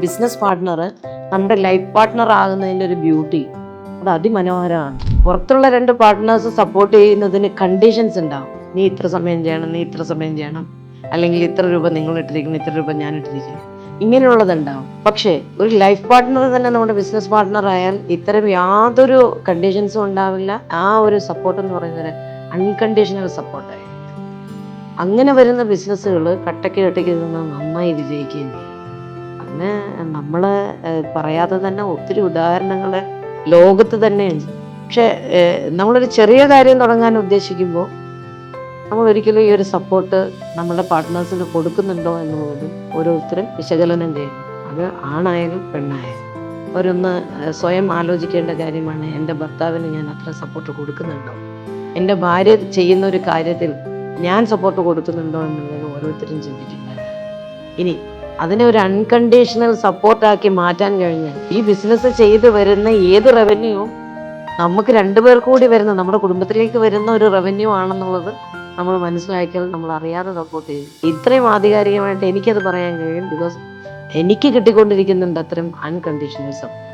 Business partner നമ്മുടെ life partner ആകുന്നതിൻ്റെ ഒരു beauty അത് അതിമനോഹരമാണ്. പുറത്തുള്ള രണ്ട് പാർട്ട്നേഴ്സ് സപ്പോർട്ട് ചെയ്യുന്നതിന് കണ്ടീഷൻസ് ഉണ്ടാവും. നീ ഇത്ര സമയം ചെയ്യണം, നീ ഇത്ര സമയം ചെയ്യണം, അല്ലെങ്കിൽ ഇത്ര രൂപ നിങ്ങൾ ഇട്ടിരിക്കണം, ഇത്ര രൂപ ഞാൻ ഇട്ടിരിക്കണം, ഇങ്ങനെയുള്ളതുണ്ടാവും. പക്ഷേ ഒരു ലൈഫ് പാർട്ട്ണർ തന്നെ നമ്മുടെ ബിസിനസ് പാർട്ട്ണർ ആയാൽ ഇത്തരം യാതൊരു കണ്ടീഷൻസും ഉണ്ടാവില്ല. ആ ഒരു സപ്പോർട്ട് എന്ന് പറയുന്നത് അൺകണ്ടീഷണൽ സപ്പോർട്ടായി. അങ്ങനെ വരുന്ന ബിസിനസ്സുകൾ കട്ടയ്ക്ക് നിന്ന് നന്നായി വിജയിക്കുകയും ചെയ്യും. അങ്ങനെ നമ്മൾ പറയാതെ തന്നെ ഒത്തിരി ഉദാഹരണങ്ങൾ ലോകത്ത് തന്നെയുണ്ട്. പക്ഷെ നമ്മളൊരു ചെറിയ കാര്യം തുടങ്ങാൻ ഉദ്ദേശിക്കുമ്പോൾ നമ്മൾ ഒരിക്കലും ഈ ഒരു സപ്പോർട്ട് നമ്മുടെ പാർട്ട്നേഴ്സിന് കൊടുക്കുന്നുണ്ടോ എന്നുള്ളതും ഓരോരുത്തരും വിശകലനം ചെയ്യും. അത് ആണായാലും പെണ്ണായാലും അവരൊന്ന് സ്വയം ആലോചിക്കേണ്ട കാര്യമാണ്. എൻ്റെ ഭർത്താവിന് ഞാൻ അത്ര സപ്പോർട്ട് കൊടുക്കുന്നുണ്ടോ, എൻ്റെ ഭാര്യ ചെയ്യുന്ന ഒരു കാര്യത്തിൽ ഞാൻ സപ്പോർട്ട് കൊടുക്കുന്നുണ്ടോ എന്നുള്ളത് ഓരോരുത്തരും ചിന്തിക്കുന്നത്. ഇനി അതിനെ ഒരു അൺകണ്ടീഷണൽ സപ്പോർട്ടാക്കി മാറ്റാൻ കഴിഞ്ഞാൽ ഈ ബിസിനസ് ചെയ്ത് വരുന്ന ഏത് റവന്യൂവും നമുക്ക് രണ്ടുപേർ കൂടി വരുന്ന നമ്മുടെ കുടുംബത്തിലേക്ക് വരുന്ന ഒരു റവന്യൂ ആണെന്നുള്ളത് നമ്മൾ മനസ്സിലാക്കിയാൽ നമ്മൾ അറിയാതെ സപ്പോർട്ട് ചെയ്യും. ഇത്രയും ആധികാരികമായിട്ട് എനിക്കത് പറയാൻ കഴിയും. ബിക്കോസ് എനിക്ക് കിട്ടിക്കൊണ്ടിരിക്കുന്നുണ്ട് അത്രയും അൺകണ്ടീഷണൽ സപ്പോർട്ട്.